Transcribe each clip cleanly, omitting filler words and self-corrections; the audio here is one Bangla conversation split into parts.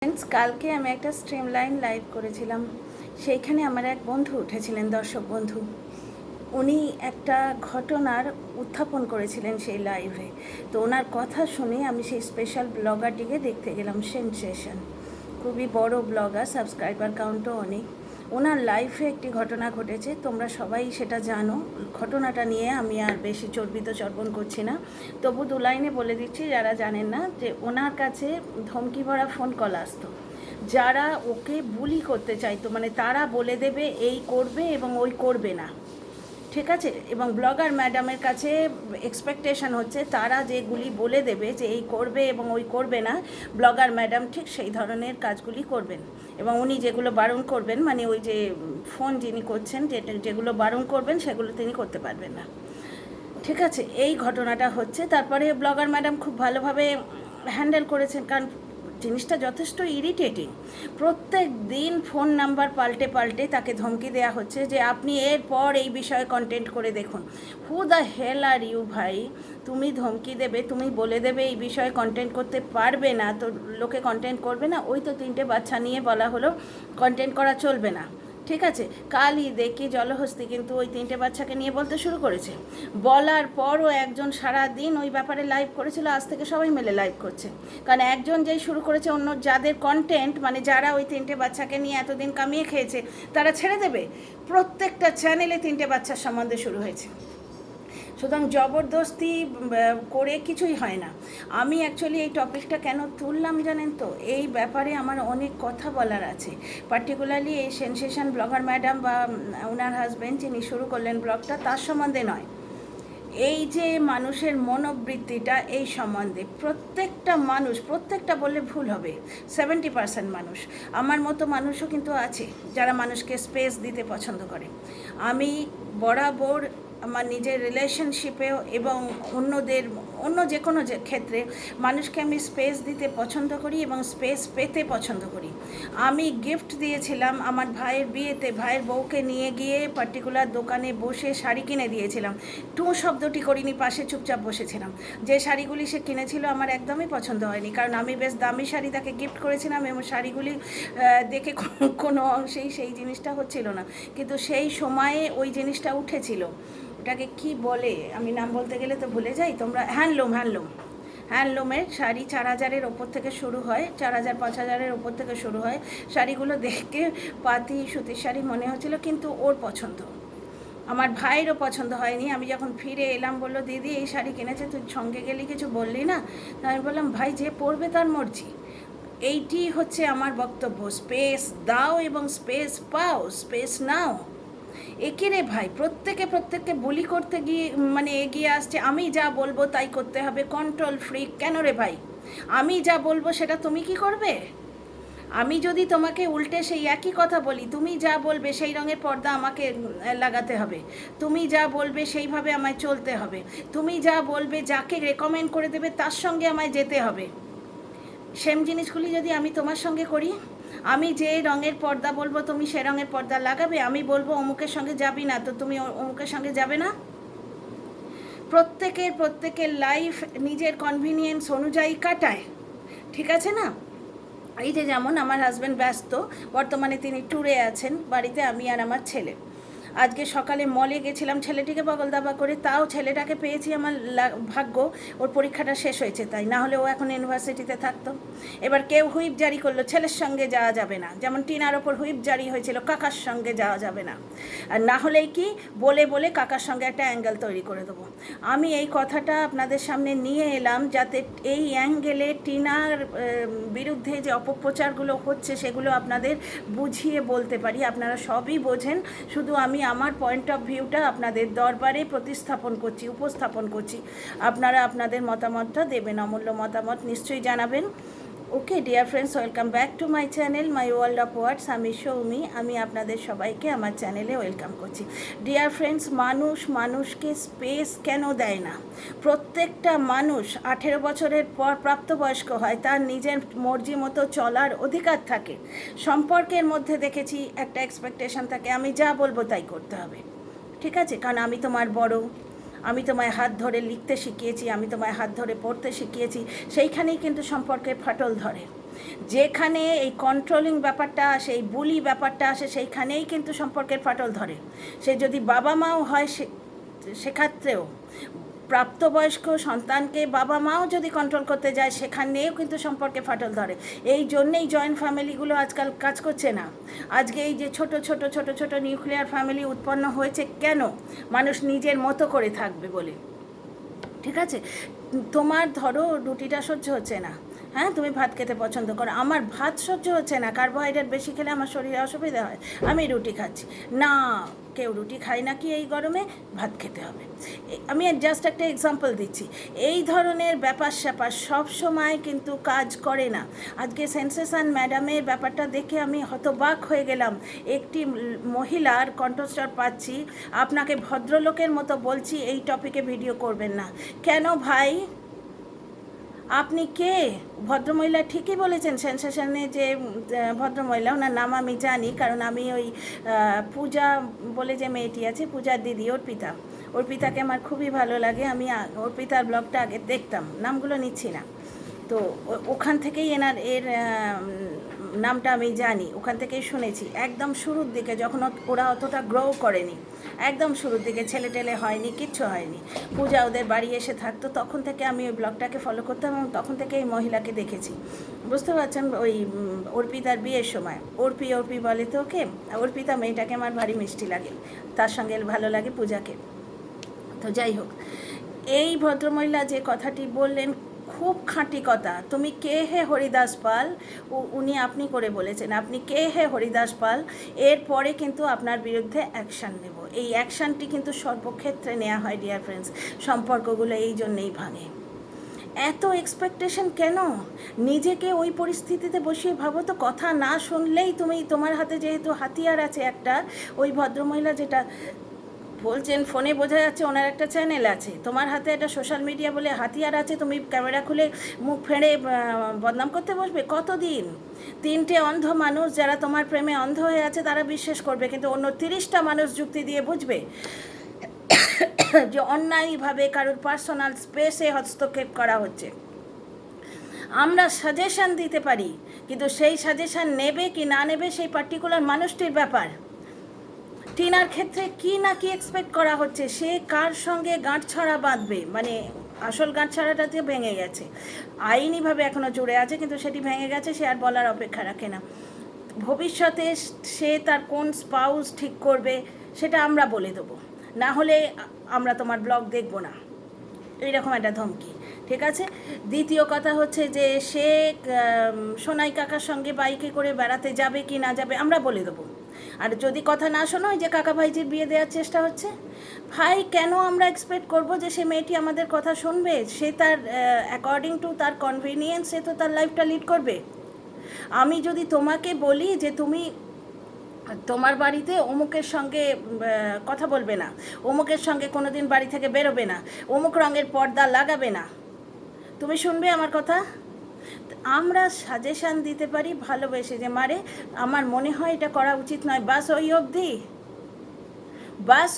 ফ্রেন্ডস, কালকে আমি একটা স্ট্রিমলাইন লাইভ করেছিলাম। সেইখানে আমার এক বন্ধু উঠেছিলেন, দর্শক বন্ধু। উনি একটা ঘটনার উত্থাপন করেছিলেন সেই লাইভে। তো ওনার কথা শুনে আমি সেই স্পেশাল ব্লগারটিকে দেখতে গেলাম। সেনসেশন, খুবই বড় ব্লগার, সাবস্ক্রাইবার কাউন্টও অনেক। ওনার লাইফে একটি ঘটনা ঘটেছে, তোমরা সবাই সেটা জানো। ঘটনাটা নিয়ে আমি আর বেশি চর্বিত চর্বণ করছি না, তবু দু লাইনে বলে দিচ্ছি যারা জানেন না, যে ওনার কাছে ধমকি ভরা ফোন কল আসতো। যারা ওকে বুলি করতে চাইতো, মানে তারা বলে দেবে এই করবে এবং ওই করবে না, ঠিক আছে। এবং ব্লগার ম্যাডামের কাছে এক্সপেকটেশন হচ্ছে তারা যেগুলি বলে দেবে যে এই করবে এবং ওই করবে না, ব্লগার ম্যাডাম ঠিক সেই ধরনের কাজগুলি করবেন। এবং উনি যেগুলো বারণ করবেন, মানে ওই যে ফোন যিনি করছেন, যেগুলো বারণ করবেন সেগুলো তিনি করতে পারবেন না, ঠিক আছে। এই ঘটনাটা হচ্ছে। তারপরে ব্লগার ম্যাডাম খুব ভালোভাবে হ্যান্ডেল করেছেন, কারণ জিনিসটা যথেষ্ট ইরিটেটিং। প্রত্যেক দিন ফোন নাম্বার পাল্টে পাল্টে তাকে ধমকি দেওয়া হচ্ছে যে আপনি এরপর এই বিষয়ে কন্টেন্ট করে দেখুন। Who the hell are you ভাই? তুমি ধমকি দেবে, তুমি বলে দেবে এই বিষয়ে কন্টেন্ট করতে পারবে না, তো লোকে কন্টেন্ট করবে না? ওই তো 3টে বাচ্চা নিয়ে বলা হলো কন্টেন্ট করা চলবে না, ঠিক আছে। কালই দেখি জলহস্তি কিন্তু ওই 3টে বাচ্চাকে নিয়ে বলতে শুরু করেছে। বলার পরও একজন সারা দিন ওই ব্যাপারে লাইভ করেছিল, আজ থেকে সবাই মিলে লাইভ করছে। কারণ একজন যেই শুরু করেছে, অন্য যাদের কন্টেন্ট, মানে যারা ওই 3টে বাচ্চাকে নিয়ে এতদিন কামিয়ে খেয়েছে, তারা ছেড়ে দেবে? প্রত্যেকটা চ্যানেলে 3টে বাচ্চার সম্বন্ধে শুরু হয়েছে। সুতরাং জবরদস্তি করে কিছুই হয় না। আমি অ্যাকচুয়ালি এই টপিকটা কেন তুললাম জানেন তো? এই ব্যাপারে আমার অনেক কথা বলার আছে, পার্টিকুলারলি এই সেনসেশন ব্লগার ম্যাডাম বা ওনার হাজব্যান্ড যিনি শুরু করলেন ব্লগটা, তার সম্বন্ধে নয়। এই যে মানুষের মনোবৃত্তিটা, এই সম্বন্ধে প্রত্যেকটা মানুষ, প্রত্যেকটা বললে ভুল হবে, 70% মানুষ, আমার মতো মানুষও কিন্তু আছে যারা মানুষকে স্পেস দিতে পছন্দ করে। আমি বরাবর আমার নিজের রিলেশনশিপেও এবং অন্য যে কোনো ক্ষেত্রে মানুষকে আমি স্পেস দিতে পছন্দ করি এবং স্পেস পেতে পছন্দ করি। আমি গিফট দিয়েছিলাম আমার ভাইয়ের বিয়েতে, ভাইয়ের বউকে নিয়ে গিয়ে পার্টিকুলার দোকানে বসে শাড়ি কিনে দিয়েছিলাম। টু শব্দটি করিনি, পাশে চুপচাপ বসেছিলাম। যে শাড়িগুলি সে কিনেছিল আমার একদমই পছন্দ হয়নি, কারণ আমি বেশ দামি শাড়ি তাকে গিফট করেছিলাম এবং শাড়িগুলি দেখে কোনো অংশেই সেই জিনিসটা হচ্ছিল না। কিন্তু সেই সময়ে ওই জিনিসটা উঠেছিল, ওটাকে কি বলে, আমি নাম বলতে গেলে তো ভুলে যাই। তোমরা হ্যান্ডলুমের শাড়ি 4,000-এর ওপর থেকে শুরু হয়, 4,000 5,000-এর ওপর থেকে শুরু হয়। শাড়িগুলো দেখে পাতি সুতির শাড়ি মনে হচ্ছিল, কিন্তু ওর পছন্দ, আমার ভাইয়েরও পছন্দ হয়নি। আমি যখন ফিরে এলাম, বললো দিদি এই শাড়ি কিনেছে, তুই সঙ্গে গেলি, কিছু বললি না? আমি বললাম ভাই, যে পরবে তার মর্জি। এইটি হচ্ছে আমার বক্তব্য, স্পেস দাও এবং স্পেস পাও, স্পেস নাও। একে রে ভাই, প্রত্যেককে বুলি করতে গিয়ে মানে এগিয়ে আসছে, আমি যা বলবো তাই করতে হবে, কন্ট্রোল ফ্রিক। কেন রে ভাই? আমি যা বলবো সেটা তুমি কি করবে? আমি যদি তোমাকে উল্টে সেই একই কথা বলি, তুমি যা বলবে সেই রঙের পর্দা আমাকে লাগাতে হবে, তুমি যা বলবে সেইভাবে আমায় চলতে হবে, তুমি যা বলবে, যাকে রেকমেন্ড করে দেবে তার সঙ্গে আমায় যেতে হবে। সেম জিনিসগুলি যদি আমি তোমার সঙ্গে করি, আমি যে রঙের পর্দা বলবো তুমি সে রঙের পর্দা লাগাবে, আমি বলবো অমুকের সঙ্গে যাবি না, তো তুমি অমুকের সঙ্গে যাবে না। প্রত্যেকের লাইফ নিজের কনভিনিয়েন্স অনুযায়ী কাটায়, ঠিক আছে না? এই যে যেমন আমার হাজব্যান্ড ব্যস্ত, বর্তমানে তিনি ট্যুরে আছেন, বাড়িতে আমি আর আমার ছেলে। আজকে সকালে মলে গেছিলাম ছেলেটিকে বগল দাবা করে, তাও ছেলেটাকে পেয়েছি, আমার ভাগ্য ওর পরীক্ষাটা শেষ হয়েছে তাই, না হলে ও এখন ইউনিভার্সিটিতে থাকতো। এবার কেউ হুইপ জারি করলো ছেলের সঙ্গে যাওয়া যাবে না, যেমন টিনার ওপর হুইপ জারি হয়েছিল কাকার সঙ্গে যাওয়া যাবে না, আর না হলেই কি বলে বলে কাকার সঙ্গে একটা অ্যাঙ্গেল তৈরি করে দেবো। আমি এই কথাটা আপনাদের সামনে নিয়ে এলাম যাতে এই অ্যাঙ্গেলে টিনার বিরুদ্ধে যে অপপ্রচারগুলো হচ্ছে সেগুলো আপনাদের বুঝিয়ে বলতে পারি। আপনারা সবই বোঝেন, শুধু আমি আমার পয়েন্ট অফ ভিউটা আপনাদের দরবারে উপস্থাপন করছি। আপনারা আপনাদের মতামতটা দেবেন, অমূল্য মতামত নিশ্চয়ই জানাবেন। Okay dear friends, welcome back to my channel my world of words. আমি সৌমি, আমি আপনাদের সবাইকে আমার চ্যানেলে ওয়েলকাম করছি। ডিয়ার ফ্রেন্ডস, মানুষকে স্পেস কেন দেয় না? প্রত্যেকটা মানুষ 18 বছরের পর প্রাপ্তবয়স্ক হয়, তার নিজের মর্জি মতো চলার অধিকার থাকে। সম্পর্কের মধ্যে দেখেছি একটা এক্সপেকটেশন থাকে, আমি যা বলবো তাই করতে হবে, ঠিক আছে, কারণ আমি তোমার বড়, আমি তোমায় হাত ধরে লিখতে শিখিয়েছি, আমি তোমায় হাত ধরে পড়তে শিখিয়েছি। সেইখানেই কিন্তু সম্পর্কের ফাটল ধরে। যেখানে এই কন্ট্রোলিং ব্যাপারটা আসে, এই বুলি ব্যাপারটা আসে, সেইখানেই কিন্তু সম্পর্কের ফাটল ধরে। সে যদি বাবা মাও হয়, সেক্ষেত্রেও প্রাপ্তবয়স্ক সন্তানকে বাবা মাও যদি কন্ট্রোল করতে যায়, সেখানেও কিন্তু সম্পর্কে ফাটল ধরে। এই জন্যেই জয়েন্ট ফ্যামিলিগুলো আজকাল কাজ করছে না। আজকে এই যে ছোট ছোট ছোট ছোট নিউক্লিয়ার ফ্যামিলি উৎপন্ন হয়েছে কেন? মানুষ নিজের মতো করে থাকবে বলে। ঠিক আছে, তোমার ধরো রুটিটা সহ্য হচ্ছে না, হ্যাঁ, তুমি ভাত খেতে পছন্দ করো, আমার ভাত সহ্য হচ্ছে না, কার্বোহাইড্রেট বেশি খেলে আমার শরীরে অসুবিধা হয়, আমি রুটি খাচ্ছি না। কেউ রুটি খায় না কি এই গরমে? ভাত খেতে হবে। আমি জাস্ট একটা এক্সাম্পল দিচ্ছি। এই ধরনের ব্যাপার স্যাপার সবসময় কিন্তু কাজ করে না। আজকে সেন্সেশন ম্যাডামের ব্যাপারটা দেখে আমি হতবাক হয়ে গেলাম। একটি মহিলার কণ্ঠস্বর পাচ্ছি, আপনাকে ভদ্রলোকের মতো বলছি এই টপিকে ভিডিও করবেন না। কেন ভাই? আপনি কে? ভদ্রমহিলা ঠিকই বলেছেন, সেন্সেশনে যে ভদ্রমহিলা, ওনার নাম আমি জানি, কারণ আমি ওই পূজা বলে যে মেয়েটি আছে, পূজার দিদি, অর্পিতাকে আমার খুবই ভালো লাগে। আমি অর্পিতার ব্লগটা আগে দেখতাম, নামগুলো নিচ্ছি না। তো ওখান থেকেই এর নামটা আমি জানি, ওখান থেকেই শুনেছি। একদম শুরুর দিকে যখন ওরা অতটা গ্রো করেনি, একদম শুরুর দিকে ছেলে টেলে হয়নি, কিচ্ছু হয়নি, পূজা ওদের বাড়ি এসে থাকতো, তখন থেকে আমি ওই ব্লগটাকে ফলো করতাম এবং তখন থেকে এই মহিলাকে দেখেছি। বুঝতে পারছেন? ওই অর্পিতার বিয়ের সময় অর্পি বলে তো ওকে, অর্পিতা মেয়েটাকে আমার ভারী মিষ্টি লাগে, তার সঙ্গে ভালো লাগে পূজাকে। তো যাই হোক, এই ভদ্রমহিলা যে কথাটি বললেন খুব খাঁটি কথা। তুমি কে হে হরিদাস পাল? উনি আপনি করে বলেছেন, আপনি কে হে হরিদাস পাল? এরপরে কিন্তু আপনার বিরুদ্ধে অ্যাকশান নেব। এই অ্যাকশানটি কিন্তু সর্বক্ষেত্রে নেওয়া হয় ডিয়ার ফ্রেন্ডস। সম্পর্কগুলো এই জন্যেই ভাঙে। এত এক্সপেকটেশন কেন? নিজেকে ওই পরিস্থিতিতে বসিয়ে ভাবো তো, কথা না শুনলেই তোমার হাতে যেহেতু হাতিয়ার আছে একটা, ওই ভদ্রমহিলা যেটা বলছেন ফোনে বোঝা যাচ্ছে ওনার একটা চ্যানেল আছে, তোমার হাতে একটা সোশ্যাল মিডিয়া বলে হাতিয়ার আছে, তুমি ক্যামেরা খুলে মুখ ফেড়ে বদনাম করতে বসবে? কতদিন? 3টে অন্ধ মানুষ যারা তোমার প্রেমে অন্ধ হয়ে আছে তারা বিশ্বাস করবে, কিন্তু অন্য 30টা মানুষ যুক্তি দিয়ে বুঝবে যে অন্যায়ভাবে কারোর পার্সোনাল স্পেসে হস্তক্ষেপ করা হচ্ছে। আমরা সাজেশান দিতে পারি, কিন্তু সেই সাজেশান নেবে কি না নেবে সেই পার্টিকুলার মানুষটির ব্যাপার। টিনার ক্ষেত্রে কি না কি এক্সপেক্ট করা হচ্ছে, সে কার সঙ্গে গাঁটছড়া বাঁধবে, মানে আসল গাঁটছড়াটা যে ভেঙে গেছে, আইনিভাবে এখনও জুড়ে আছে কিন্তু সেটি ভেঙে গেছে, সে আর বলার অপেক্ষা রাখে না। ভবিষ্যতে সে তার কোন স্পাউস ঠিক করবে সেটা আমরা বলে দেবো, না হলে আমরা তোমার ব্লগ দেখব না, এইরকম একটা ধমকি। ঠিক আছে। দ্বিতীয় কথা হচ্ছে যে সে সোনাই কাকার সঙ্গে বাইকে করে বেড়াতে যাবে কি না যাবে আমরা বলে দেবো। আর যদি কথা না শোনো, যে কাকা ভাইজির বিয়ে দেওয়ার চেষ্টা হচ্ছে, ভাই কেন আমরা এক্সপেক্ট করব যে সে মেয়েটি আমাদের কথা শুনবে? সে তার অ্যাকর্ডিং টু তার কনভিনিয়েন্স সে তো তার লাইফটা লিড করবে। আমি যদি তোমাকে বলি যে তুমি তোমার বাড়িতে অমুকের সঙ্গে কথা বলবে না, অমুকের সঙ্গে কোনো দিন বাড়ি থেকে বেরোবে না, অমুক রঙের পর্দা লাগাবে না, তুমি শুনবে আমার কথা? আমরা সাজেশান দিতে পারি ভালোবেসে, যে মারে আমার মনে হয় এটা করা উচিত নয়, বাস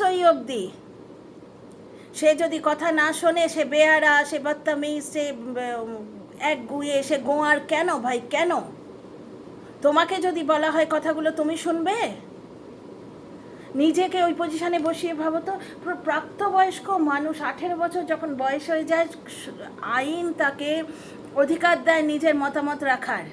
ওই অবধি। সে যদি কথা না শোনে, সে বেয়ারা, সে বদতমিজ, সে এক গুয়ে, সে গোয়ার কেন ভাই, কেন? তোমাকে যদি বলা হয় কথাগুলো তুমি শুনবে? নিজেকে ওই পজিশানে বসিয়ে ভাবো তো, প্রাপ্তবয়স্ক মানুষ 18 বছর যখন বয়স হয়ে যায়, আইন তাকে অধিকার দেয় নিজের মতামত রাখার,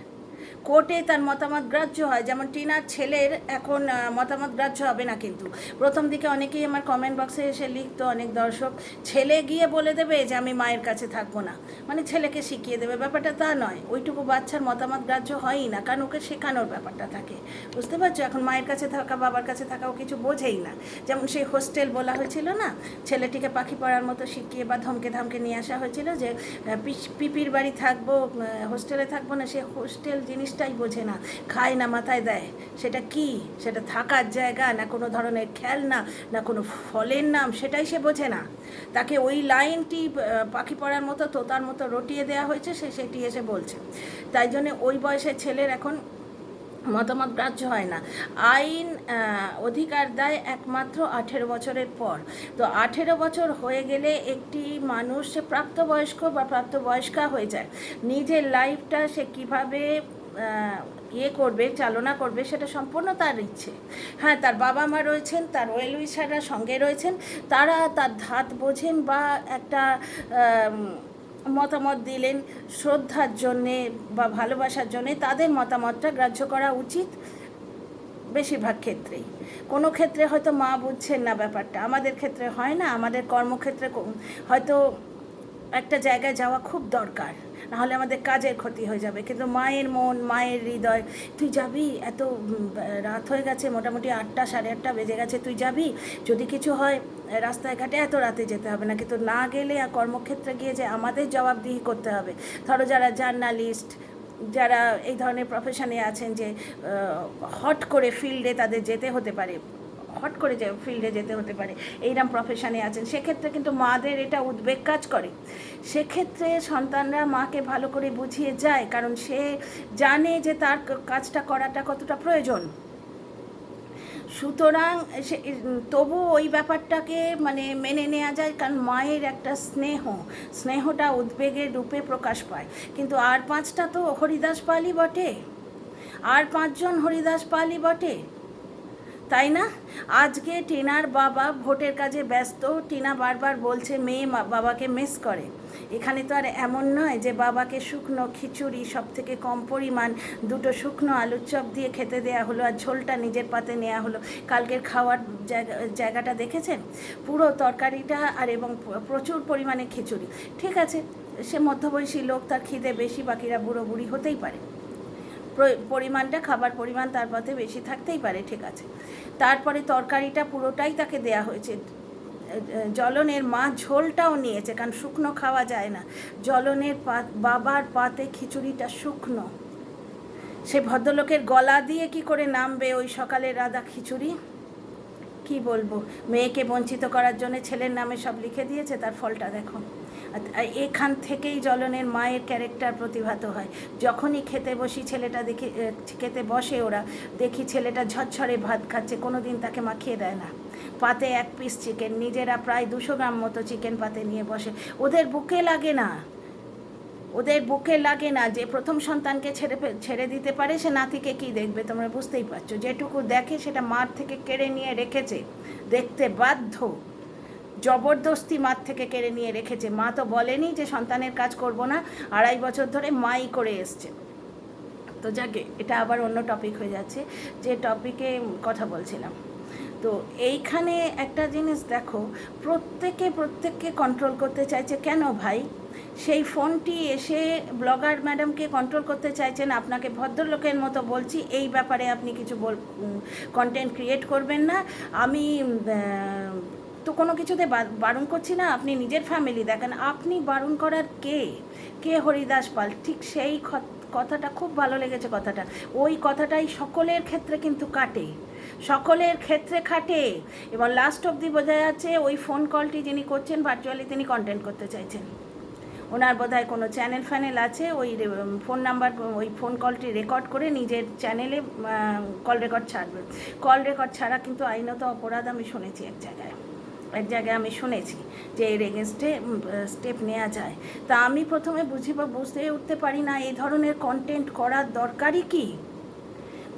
কোর্টে তার মতামত গ্রাহ্য হয়। যেমন টিনার ছেলের এখন মতামত গ্রাহ্য হবে না, কিন্তু প্রথম দিকে অনেকেই আমার কমেন্ট বক্সে এসে লিখতো, অনেক দর্শক, ছেলে গিয়ে বলে দেবে যে আমি মায়ের কাছে থাকবো না, মানে ছেলেকে শিখিয়ে দেবে, ব্যাপারটা তা নয়। ওইটুকু বাচ্চার মতামত গ্রাহ্য হয়ই না, কারণ ওকে শেখানোর ব্যাপারটা থাকে, বুঝতে পারছো? এখন মায়ের কাছে থাকা, বাবার কাছে থাকা ও কিছু বোঝেই না। যেমন সেই হোস্টেল বলা হয়েছিল না, ছেলেটিকে পাখি পড়ার মতো শিখিয়ে বা ধমকে নিয়ে আসা হয়েছিল যে পিপির বাড়ি থাকবো, হোস্টেলে থাকবো না। সে হোস্টেল জিনিসটাই বোঝে না, খায় না, মাথায় দেয়। সেটা কি? সেটা থাকার জায়গা না কোনো ধরনের খেলনা, না কোনো ফলের নাম, সেটাই সে বোঝে না। তাকে ওই লাইনটি পাখি পড়ার মতো, তোতার মতো রটিয়ে দেওয়া হয়েছে, সে সেটি এসে বলছে। তাই জন্যে ওই বয়সের ছেলের এখন মতামত গ্রাহ্য হয় না। আইন অধিকার দেয় একমাত্র 18 বছরের পর। তো 18 বছর হয়ে গেলে একটি মানুষ সে প্রাপ্তবয়স্ক বা প্রাপ্তবয়স্কা হয়ে যায়। নিজের লাইফটা সে কীভাবে ইয়ে করবে, চালনা করবে, সেটা সম্পূর্ণ তার ইচ্ছে। হ্যাঁ, তার বাবা মা রয়েছেন, তার ওয়েল উইশাররা সঙ্গে রয়েছেন, তারা তার ধাত বোঝেন বা একটা মতামত দিলেন শ্রদ্ধার জন্যে বা ভালোবাসার জন্যে, তাদের মতামতটা গ্রাহ্য করা উচিত বেশিরভাগ ক্ষেত্রেই। কোনো ক্ষেত্রে হয়তো মা বুঝছেন না ব্যাপারটা, আমাদের ক্ষেত্রে হয় না, আমাদের কর্মক্ষেত্রে হয়তো একটা জায়গায় যাওয়া খুব দরকার, নাহলে আমাদের কাজের ক্ষতি হয়ে যাবে, কিন্তু মায়ের মন, মায়ের হৃদয়, তুই যাবি, এত রাত হয়ে গেছে, মোটামুটি 8টা 8:30 বেজে গেছে, তুই যাবি, যদি কিছু হয় রাস্তায় ঘাটে এত রাতে যেতে হবে না, কিন্তু না গেলে আর কর্মক্ষেত্রে গিয়ে যে আমাদের জবাবদিহি করতে হবে। ধরো যারা জার্নালিস্ট, যারা এই ধরনের প্রফেশনে আছেন, যে হট করে ফিল্ডে তাদের যেতে হতে পারে, হট করে যে ফিল্ডে যেতে হতে পারে, এইরকম প্রফেশনে আছেন, সেক্ষেত্রে কিন্তু মাদের এটা উদ্বেগ কাজ করে। সেক্ষেত্রে সন্তানরা মাকে ভালো করে বুঝিয়ে যায়, কারণ সে জানে যে তার কাজটা করাটা কতটা প্রয়োজন। সুতরাং তবু ওই ব্যাপারটাকে মানে মেনে নেওয়া যায়, কারণ মায়ের একটা স্নেহটা উদ্বেগের রূপে প্রকাশ পায়। কিন্তু আর 5টা তো হরিদাস পালই বটে, আর 5জন হরিদাস পালই বটে, তাই না? আজকে টিনার বাবা ভোটের কাজে ব্যস্ত, টিনা বারবার বলছে মেয়ে বাবাকে মিস করে। এখানে তো আর এমন নয় যে বাবাকে শুকনো খিচুড়ি সব থেকে কম পরিমাণ 2টো শুকনো আলুর চপ দিয়ে খেতে দেওয়া হলো, আর ঝোলটা নিজের পাতে নেওয়া হলো। কালকের খাওয়ার জায়গাটা দেখেছেন, পুরো তরকারিটা আর এবং প্রচুর পরিমাণে খিচুড়ি। ঠিক আছে, সে মধ্যবয়সী লোক, তার খিদে বেশি, বাকিরা বুড়ো বুড়ি হতেই পারে, পরিমাণটা, খাবার পরিমাণ তার পথে বেশি থাকতেই পারে, ঠিক আছে। তারপরে তরকারিটা পুরোটাই তাকে দেয়া হয়েছে, জ্বলনের মা ঝোলটাও নিয়েছে, কারণ শুকনো খাওয়া যায় না। জ্বলনের বাবার পাতে খিচুড়িটা শুকনো, সে ভদ্রলোকের গলা দিয়ে কি করে নামবে ওই সকালের রাধা খিচুড়ি? কি বলবো, মেয়েকে বঞ্চিত করার জন্য ছেলের নামে সব লিখে দিয়েছে, তার ফলটা দেখো। এখান থেকেই জ্বলনের মায়ের ক্যারেক্টার প্রতিভাত হয়। যখনই খেতে বসি ছেলেটা দেখি, খেতে বসে ওরা, দেখি ছেলেটা ঝরঝরে ভাত খাচ্ছে, কোনো দিন তাকে মাখিয়ে দেয় না। পাতে 1 পিস চিকেন, নিজেরা প্রায় 200 গ্রাম মতো চিকেন পাতে নিয়ে বসে। ওদের বুকে লাগে না, ওদের বুকে লাগে না যে প্রথম সন্তানকে ছেড়ে দিতে পারে, সে নাতিকে কি দেখবে? তোমরা বুঝতেই পারছো, যেটুকু দেখে সেটা মার থেকে কেড়ে নিয়ে রেখেছে, দেখতে বাধ্য, জবরদস্তি মার থেকে কেড়ে নিয়ে রেখেছে। মা তো বলেনি যে সন্তানের কাজ করব না, 2.5 বছর ধরে মাই করে এসছে। তো যাকে, এটা আবার অন্য টপিক হয়ে যাচ্ছে, যে টপিকে কথা বলছিলাম। তো এইখানে একটা জিনিস দেখো, প্রত্যেককে কন্ট্রোল করতে চাইছে। কেন ভাই? সেই ফোনটি এসে ব্লগার ম্যাডামকে কন্ট্রোল করতে চাইছেন। আপনাকে ভদ্রলোকের মতো বলছি, এই ব্যাপারে আপনি কিছু কন্টেন্ট ক্রিয়েট করবেন না। আমি তো কোনো কিছুতে বারণ করছি না, আপনি নিজের ফ্যামিলি দেখেন। আপনি বারণ করার কে হরিদাস পাল? ঠিক সেই কথাটা খুব ভালো লেগেছে, কথাটা, ওই কথাটাই সকলের ক্ষেত্রে কিন্তু কাটে, সকলের ক্ষেত্রে খাটে। এবং লাস্ট অবধি বোঝা যাচ্ছে ওই ফোন কলটি যিনি করছেন ভার্চুয়ালি, তিনি কন্টেন্ট করতে চাইছেন। ওনার বোধহয় কোনো চ্যানেল আছে, ওই ফোন নাম্বার, ওই ফোন কলটি রেকর্ড করে নিজের চ্যানেলে কল রেকর্ড ছাড়বে। কল রেকর্ড ছাড়া কিন্তু আইনত অপরাধ, আমি শুনেছি এক জায়গায় আমি শুনেছি যে এর এগেনস্টে স্টেপ নেওয়া যায়। তা আমি প্রথমে বুঝতে উঠতে পারি না, এই ধরনের কন্টেন্ট করার দরকারই কি?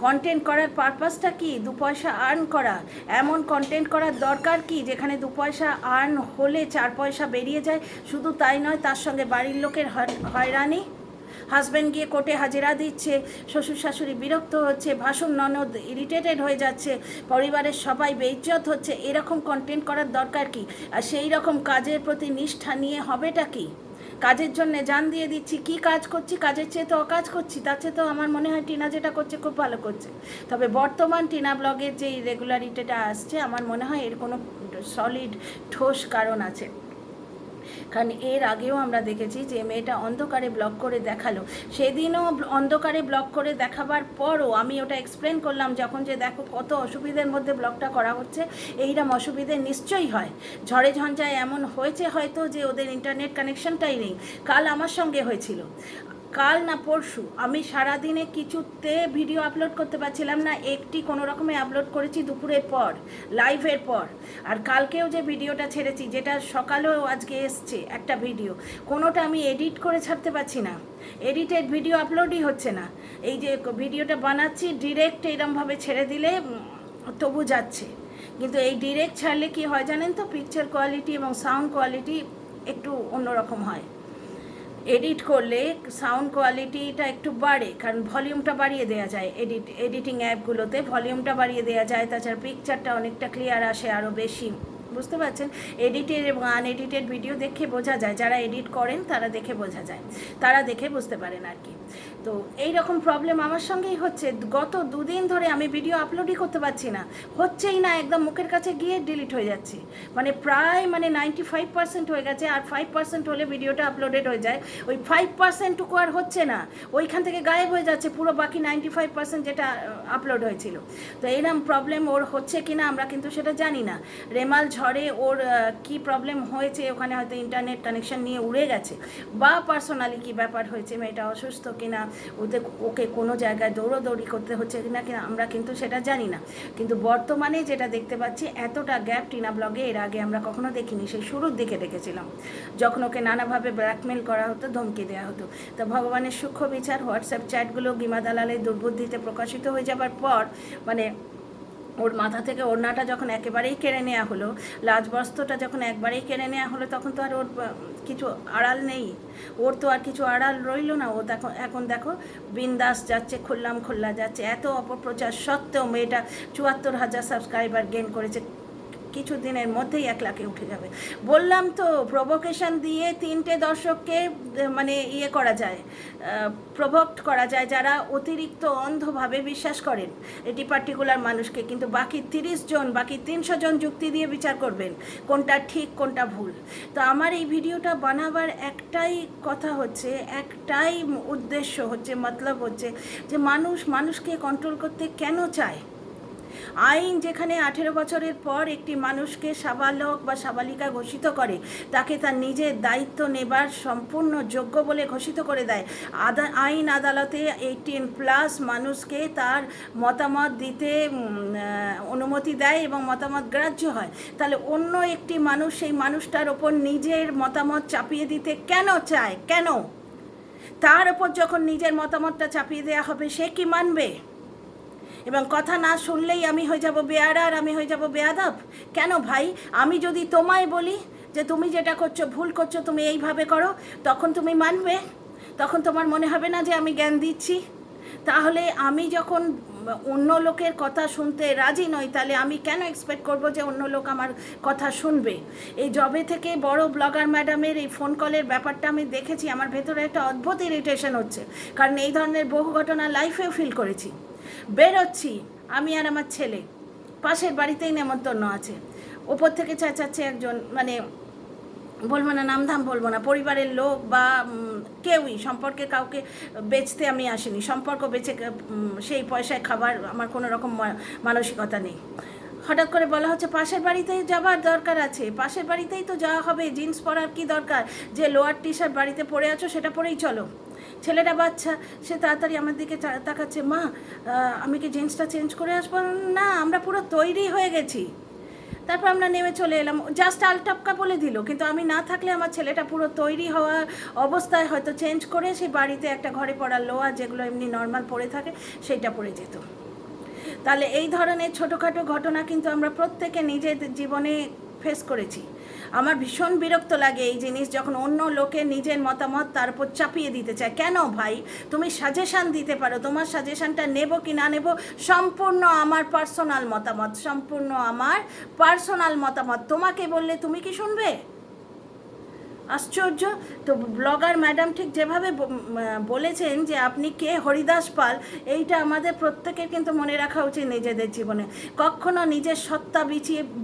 কন্টেন্ট করার পারপাসটা কি? 2 পয়সা আর্ন করা। এমন কন্টেন্ট করার দরকার কি যেখানে 2 পয়সা আর্ন হলে 4 পয়সা বেরিয়ে যায়? শুধু তাই নয়, তার সঙ্গে বাড়ির লোকের হয়রানি। হাজব্যান্ড গিয়ে কোর্টে হাজিরা দিচ্ছে, শ্বশুর শাশুড়ি বিরক্ত হচ্ছে, ভাসুর ননদ ইরিটেটেড হয়ে যাচ্ছে, পরিবারের সবাই বেইজ্জত হচ্ছে। এরকম কন্টেন্ট করার দরকার কি? আর সেই রকম কাজের প্রতি নিষ্ঠা নিয়ে হবেটা কি? কাজের জন্য জান দিয়ে দিচ্ছি, কি কাজ করছি? কাজের চেয়ে তো অকাজ করছি। তার চেয়ে তো আমার মনে হয় টিনা যেটা করছে খুব ভালো করছে। তবে বর্তমান টিনা ব্লগের যে রেগুলারিটিটা আসছে, আমার মনে হয় এর কোনো সলিড ঠোস কারণ আছে। কারণ এর আগেও আমরা দেখেছি যে মেয়েটা অন্ধকারে ব্লগ করে দেখালো, সেদিনও অন্ধকারে ব্লগ করে দেখাবার পরও আমি ওটা এক্সপ্লেন করলাম যখন, যে দেখো কত অসুবিধার মধ্যে ব্লগটা করা হচ্ছে। এইরকম অসুবিধে নিশ্চয়ই হয়, ঝড়ে ঝঞ্ঝায় এমন হয়েছে হয়তো যে ওদের ইন্টারনেট কানেকশনটাই নেই। কাল আমার সঙ্গে হয়েছিল, কাল না পরশু আমি সারাদিনে কিছুতে ভিডিও আপলোড করতে পারছিলাম না, একটি কোনো রকমে আপলোড করেছি দুপুরের পর, লাইভের পর। আর কালকেও যে ভিডিওটা ছেড়েছি, যেটা সকালেও আজকে এসছে একটা ভিডিও, কোনোটা আমি এডিট করে ছাড়তে পারছি না, এডিটেড ভিডিও আপলোডই হচ্ছে না। এই যে ভিডিওটা বানাচ্ছি ডিরেক্ট এরমভাবে ছেড়ে দিলে তবু যাচ্ছে, কিন্তু এই ডিরেক্ট ছাড়লে কি হয় জানেন তো, পিকচার কোয়ালিটি এবং সাউন্ড কোয়ালিটি একটু অন্যরকম হয়। এডিট করলে সাউন্ড কোয়ালিটিটা একটু বাড়ে, কারণ ভলিউমটা বাড়িয়ে দেওয়া যায়, এডিটিং অ্যাপগুলোতে ভলিউমটা বাড়িয়ে দেওয়া যায়, তাছাড়া পিকচারটা অনেকটা ক্লিয়ার আসে আরও বেশি, বুঝতে পারছেন। এডিটেড এবং আনএডিটেড ভিডিও দেখে বোঝা যায়, যারা এডিট করেন তারা দেখে বোঝা যায়, তারা দেখে বুঝতে পারেন আর কি। তো এই রকম প্রবলেম আমার সঙ্গেই হচ্ছে, গত দুদিন ধরে আমি ভিডিও আপলোডই করতে পারছি না, হচ্ছেই না, একদম মুখের কাছে গিয়ে ডিলিট হয়ে যাচ্ছে, মানে প্রায় 95% হয়ে গেছে, আর 5% হলে ভিডিওটা আপলোডেড হয়ে যায়, ওই 5%টুকু আর হচ্ছে না, ওইখান থেকে গায়েব হয়ে যাচ্ছে পুরো বাকি 95% যেটা আপলোড হয়েছিল। তো এইরকম প্রবলেম ওর হচ্ছে কিনা আমরা কিন্তু সেটা জানি না। রেমাল ঝড়ে ওর কি প্রবলেম হয়েছে, ওখানে হয়তো ইন্টারনেট কানেকশন নিয়ে উড়ে গেছে, বা পার্সোনালি কি ব্যাপার হয়েছে, মেয়েটা অসুস্থ কিনা, ওকে কোনো জায়গায় দৌড়োদৌড়ি করতে হচ্ছে কিনা কিনা আমরা কিন্তু সেটা জানি না। কিন্তু বর্তমানে যেটা দেখতে পাচ্ছি, এতটা গ্যাপ টিনা ব্লগে এর আগে আমরা কখনো দেখিনি, সেই শুরুর দিকে দেখেছিলাম, যখন ওকে নানাভাবে ব্ল্যাকমেল করা হতো, ধমকি দেওয়া হতো। তো ভগবানের সূক্ষ্ম বিচার, হোয়াটসঅ্যাপ চ্যাটগুলো গিমা দালালের দুর্বুদ্ধিতে প্রকাশিত হয়ে যাবার পর, মানে ওর মাথা থেকে ওড়নাটা যখন একেবারেই কেড়ে নেওয়া হলো, লাজবস্ত্রটা যখন একবারেই কেড়ে নেওয়া হলো, তখন তো আর ওর কিছু আড়াল নেই, ওর তো আর কিছু আড়াল রইলো না। ও এখন দেখো বিন্দাস যাচ্ছে, খোল্লা যাচ্ছে, এত অপপ্রচার সত্ত্বেও মেয়েটা 74,000 সাবস্ক্রাইবার গেইন করেছে, কিছু দিনের মধ্যেই 1 লাখে উঠে যাবে। বললাম তো, প্রভোকেশন দিয়ে 3টে দর্শককে মানে করা যায়, প্রভোক্ট করা যায়, যারা অতিরিক্ত অন্ধভাবে বিশ্বাস করেন এটি পার্টিকুলার মানুষকে, কিন্তু বাকি 30 জন, বাকি 300 জন যুক্তি দিয়ে বিচার করবেন কোনটা ঠিক কোনটা ভুল। তো আমার এই ভিডিওটা বানাবার একটাই কথা হচ্ছে, একটাই উদ্দেশ্য হচ্ছে, মতলব হচ্ছে যে মানুষকে কন্ট্রোল করতে কেন চায়। আইন যেখানে 18 বছরের পর একটি মানুষকে সাবালক বা সাবালিকা ঘোষিত করে, তাকে তার নিজের দায়িত্ব নেবার সম্পূর্ণ যোগ্য বলে ঘোষিত করে দেয়, আইন আদালতে 18+ মানুষকে তার মতামত দিতে অনুমতি দেয় এবং মতামত গ্রাহ্য হয়, তাহলে অন্য একটি মানুষ সেই মানুষটার ওপর নিজের মতামত চাপিয়ে দিতে কেন চায়? কেন? তার ওপর যখন নিজের মতামতটা চাপিয়ে দেওয়া হবে, সে কি মানবে? এবং কথা না শুনলেই আমি হয়ে যাব বেয়ারার, আমি হয়ে যাব বেয়াদব। কেন ভাই? আমি যদি তোমায় বলি যে তুমি যেটা করছো ভুল করছো, তুমি এইভাবে করো, তখন তুমি মানবে? তখন তোমার মনে হবে না যে আমি জ্ঞান দিচ্ছি? তাহলে আমি যখন অন্য লোকের কথা শুনতে রাজি নই, তাহলে আমি কেন এক্সপেক্ট করব যে অন্য লোক আমার কথা শুনবে? এই জবে থেকে বড় ব্লগার ম্যাডামের এই ফোন কলের ব্যাপারটা আমি দেখেছি, আমার ভেতরে একটা অদ্ভুত ইরিটেশন হচ্ছে, কারণ এই ধরনের বহু ঘটনা লাইফেও ফিল করেছি। বেরোচ্ছি আমি আর আমার ছেলে, পাশের বাড়িতেই নেমন্তন্ন আছে, ওপর থেকে চেঁচাচ্ছে একজন, মানে বলবো না, নামধাম বলবো না, পরিবারের লোক বা কেউই, সম্পর্কে কাউকে বেচতে আমি আসিনি, সম্পর্ক বেচে সেই পয়সায় খাবার আমার কোনো রকম মানসিকতা নেই। হঠাৎ করে বলা হচ্ছে পাশের বাড়িতেই যাবার দরকার আছে, পাশের বাড়িতেই তো যাওয়া হবে, জিন্স পরার কি দরকার, যে লোয়ার টি শার্ট বাড়িতে পরে আছো সেটা পরেই চলো। ছেলেটা বাচ্চা, সে তাড়াতাড়ি আমার দিকে তাকাচ্ছে, মা আমি কি জিন্সটা চেঞ্জ করে আসবো? না, আমরা পুরো তৈরি হয়ে গেছি। তারপর আমরা নেমে চলে এলাম, জাস্ট আলটাপকা বলে দিল, কিন্তু আমি না থাকলে আমার ছেলেটা পুরো তৈরি হওয়া অবস্থায় হয়তো চেঞ্জ করে সে বাড়িতে একটা ঘরে পড়া লোয়ার, যেগুলো এমনি নর্মাল পরে থাকে, সেইটা পরে যেত। তাহলে এই ধরনের ছোটোখাটো ঘটনা কিন্তু আমরা প্রত্যেকে নিজেদের জীবনে ফেস করেছি। আমার ভীষণ বিরক্ত লাগে এই জিনিস, যখন অন্য লোকে নিজের মতামত তার উপর চাপিয়ে দিতে চায়। কেন ভাই? তুমি সাজেশান দিতে পারো, তোমার সাজেশানটা নেব কি না নেব সম্পূর্ণ আমার পার্সোনাল মতামত, সম্পূর্ণ আমার পার্সোনাল মতামত। তোমাকে বললে তুমি কি শুনবে? আশ্চর্য। তো ব্লগার ম্যাডাম ঠিক যেভাবে বলেছেন যে আপনি কে, হরিদাস পাল, এইটা আমাদের প্রত্যেকের কিন্তু মনে রাখা উচিত নিজেদের জীবনে। কখনো নিজের সত্তা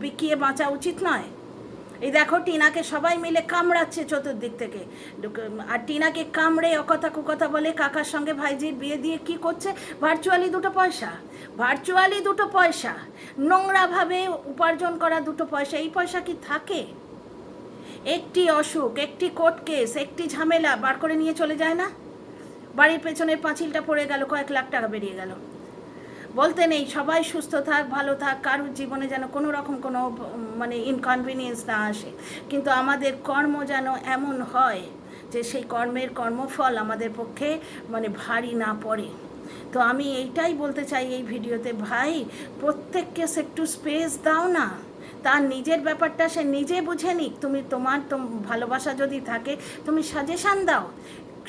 বিকিয়ে বাঁচা উচিত নয়। এই দেখো টিনাকে সবাই মিলে কামড়াচ্ছে চতুর্দিক থেকে, আর টিনাকে কামড়ে অকথা কুকথা বলে কাকার সঙ্গে ভাইজির বিয়ে দিয়ে কি করছে? ভার্চুয়ালি 2 পয়সা, ভার্চুয়ালি 2 পয়সা, নোংরাভাবে উপার্জন করা 2 পয়সা। এই পয়সা কি থাকে? একটি অসুখ, একটি কোর্ট কেস, একটি ঝামেলা বার করে নিয়ে চলে যায় না? বাড়ির পেছনের পাঁচিলটা পড়ে গেল, কয়েক লাখ টাকা বেরিয়ে গেল। বলতে নেই সবাই সুস্থ থাক, ভালো থাক, কারুর জীবনে যেন কোনো রকম কোনো মানে ইনকনভিনিয়েন্স না আসে, কিন্তু আমাদের কর্ম যেন এমন হয় যে সেই কর্মের কর্মফল আমাদের পক্ষে মানে ভারী না পড়ে। তো আমি এইটাই বলতে চাই এই ভিডিওতে, ভাই প্রত্যেককে একটু স্পেস দাও না, তার নিজের ব্যাপারটা সে নিজে বুঝে নিক। তুমি তোমার ভালোবাসা যদি থাকে তুমি সাজেশান দাও,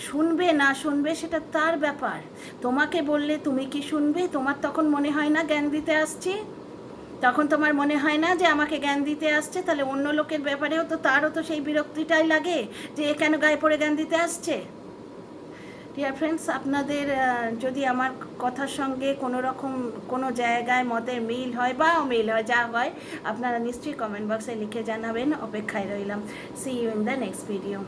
শুনবে না শুনবে সেটা তার ব্যাপার। তোমাকে বললে তুমি কি শুনবে? তোমার তখন মনে হয় না জ্ঞান দিতে আসছে? তখন তোমার মনে হয় না যে আমাকে জ্ঞান দিতে আসছে? তাহলে অন্য লোকের ব্যাপারেও তো তারও তো সেই বিরক্তিটাই লাগে যে এ কেন গায়ে পড়ে জ্ঞান দিতে আসছে। ডিয়ার ফ্রেন্ডস, আপনাদের যদি আমার কথার সঙ্গে কোনো রকম কোনো জায়গায় মতের মিল হয় বা অমিল হয়, যা হয় আপনারা নিশ্চয়ই কমেন্ট বক্সে লিখে জানাবেন। অপেক্ষায় রইলাম। See you in the next video.